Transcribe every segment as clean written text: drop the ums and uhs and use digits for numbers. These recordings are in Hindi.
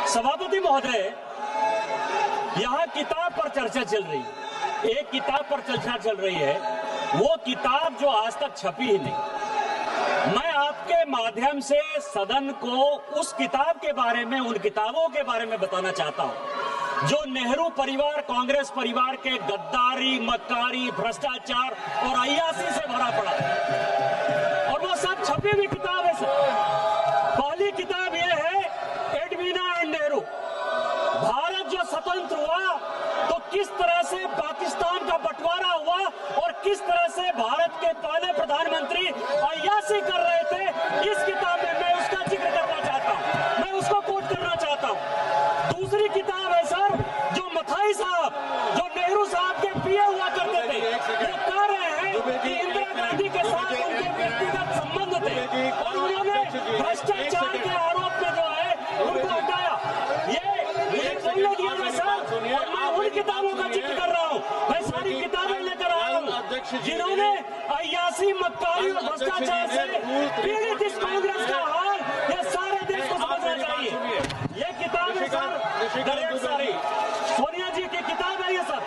सभापति महोदय, यहाँ किताब पर चर्चा चल रही है। एक किताब पर चर्चा चल रही है, वो किताब जो आज तक छपी ही नहीं। मैं आपके माध्यम से सदन को उस किताब के बारे में, उन किताबों के बारे में बताना चाहता हूं जो नेहरू परिवार, कांग्रेस परिवार के गद्दारी, मक्कारी, भ्रष्टाचार और अय्यासी से भरा पड़ा है। और वो सब छपी हुई किताब है सर। पहली किताब ये है एडवीना एंड नेहरू। भारत जो स्वतंत्र हुआ तो किस तरह से पाकिस्तान का बंटवारा हुआ और किस तरह से भारत के पहले प्रधानमंत्री अय्यासी कर रहे थे, इस किताब में मैं उसका जिक्र करना चाहता हूं, मैं उसको कोट करना चाहता हूं। दूसरी किताब है सर, जो मथाई साहब, जो नेहरू साहब के पिए हुआ करते थे, वो कह रहे हैं कि इंदिरा गांधी के साथ उनके व्यक्तिगत संबंध थे और उन्होंने भ्रष्टाचार के आरोप में जो है उनको हटाया। ये मुझे बोलने दिया ना सर, और मैं उन किताबों का जिक्र कर रहा हूँ। मैं सारी किताबें लेकर आया हूँ जिन्होंने अय्यासी, मक्कारी और भ्रष्टाचार से पीड़ित इस कांग्रेस का हाल ये सारे देश को समझना चाहिए। ये किताब है सर, दरेक सारी सोनिया जी की किताब है ये सर।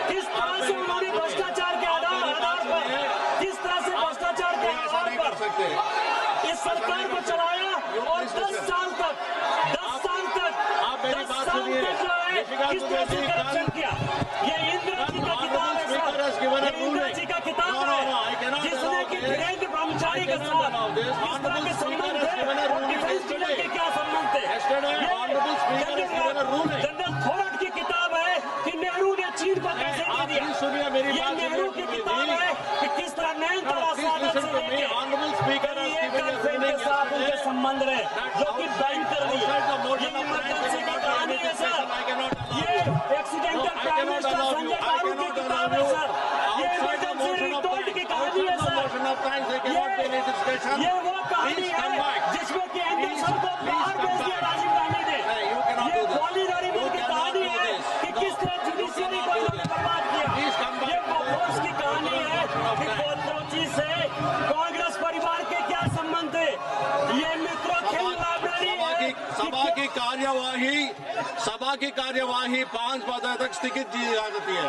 किस तरह से उन्होंने भ्रष्टाचार के आधार पर, किस तरह से भ्रष्टाचार के आधार पर इस सरकार को चलाया और 10 साल तक जो है किस तरह से करप्शन किया। ये इंदिरा जी का किताब है सर, ये इंदिरा जी का किताब है जिसने कि वीरेंद्र ब्रह्मचारी के साथ किस तरह के संबंध थे और डिफेंस डीलर के क्या संबंध थे। जनरल थोरट की किताब है कि नेहरू ने चीन को कैसे दे दिया। ये नेहरू की किताब है कि किस तरह नयनतारा स्वागत से लेके के साथ उनके संबंध रहे, जो कि बैंक कर दी। ये इमरजेंसी की कहानी है सर, ये एक्सीडेंटल प्राइम मिनिस्टर संजय गारू की किताब है सर, ये इमरजेंसी रिपोर्ट की कहानी है सर। ये वो कहानी है जिसमें कि एंडरसन को बाहर भेज दिया राजीव गांधी ने। ये गोली लड़ीमल की कहानी है कि किस तरह जुडिशियरी को इन्होंने बर्बाद किया। ये बोफोर्स की कहानी है कि कोची से कांग्रेस परिवार के क्या संबंध थे। ये मित्रों खेल लाइब्रेरी है। सभा की कार्यवाही 5 बजे तक स्थगित की जा सकती है।